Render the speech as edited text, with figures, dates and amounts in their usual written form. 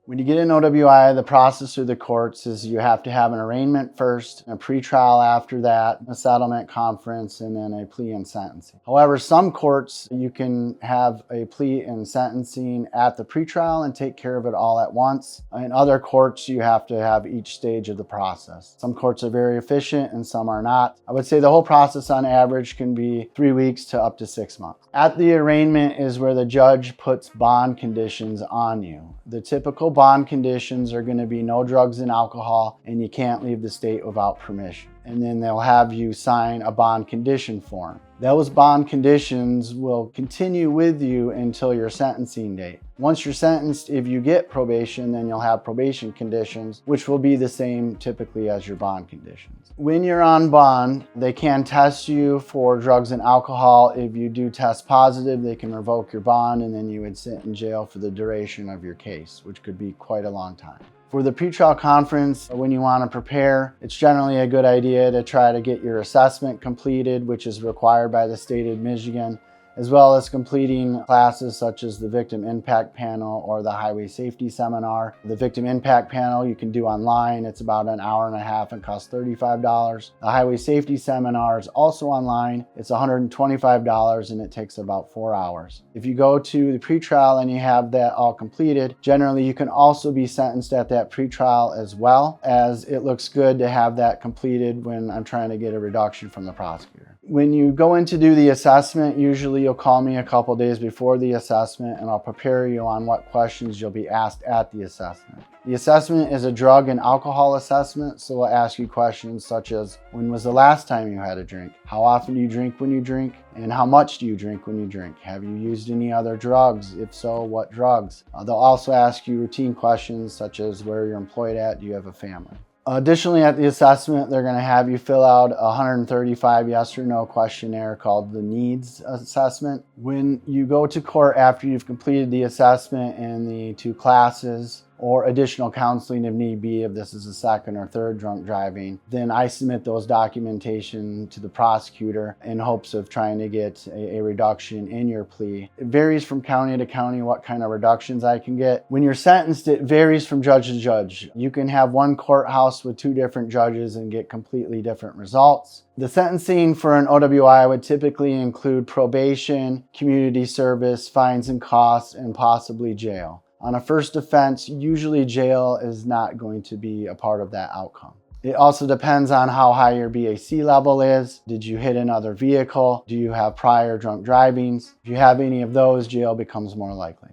When you get an OWI, the process through the courts is you have to have an arraignment first, a pretrial after that, a settlement conference, and then a plea and sentencing. However, some courts, you can have a plea and sentencing at the pretrial and take care of it all at once. In other courts, you have to have each stage of the process. Some courts are very efficient and some are not. I would say the whole process on average can be 3 weeks to up to 6 months. At the arraignment is where the judge puts bond conditions on you. The typical bond conditions are going to be no drugs and alcohol, and you can't leave the state without permission. And then they'll have you sign a bond condition form. Those bond conditions will continue with you until your sentencing date. Once you're sentenced, if you get probation, then you'll have probation conditions, which will be the same typically as your bond conditions. When you're on bond, they can test you for drugs and alcohol. If you do test positive, they can revoke your bond, and then you would sit in jail for the duration of your case, which could be quite a long time. For the pretrial conference, when you want to prepare, it's generally a good idea to try to get your assessment completed, which is required by the state of Michigan, as well as completing classes such as the Victim Impact Panel or the Highway Safety Seminar. The Victim Impact Panel you can do online. It's about an hour and a half and costs $35. The Highway Safety Seminar is also online. It's $125 and it takes about 4 hours. If you go to the pretrial and you have that all completed, generally you can also be sentenced at that pretrial as well, as it looks good to have that completed when I'm trying to get a reduction from the prosecutor. When you go in to do the assessment, usually you'll call me a couple days before the assessment and I'll prepare you on what questions you'll be asked at the assessment. The assessment is a drug and alcohol assessment, so we'll ask you questions such as, when was the last time you had a drink? How often do you drink when you drink? And how much do you drink when you drink? Have you used any other drugs? If so, what drugs? They'll also ask you routine questions such as where you're employed at, do you have a family? Additionally, at the assessment, they're going to have you fill out a 135 yes or no questionnaire called the needs assessment. When you go to court after you've completed the assessment and the 2 classes, or additional counseling if need be, if this is a second or third drunk driving, then I submit those documentation to the prosecutor in hopes of trying to get a reduction in your plea. It varies from county to county what kind of reductions I can get. When you're sentenced, it varies from judge to judge. You can have one courthouse with 2 different judges and get completely different results. The sentencing for an OWI would typically include probation, community service, fines and costs, and possibly jail. On a first offense, usually jail is not going to be a part of that outcome. It also depends on how high your BAC level is. Did you hit another vehicle? Do you have prior drunk drivings? If you have any of those, jail becomes more likely.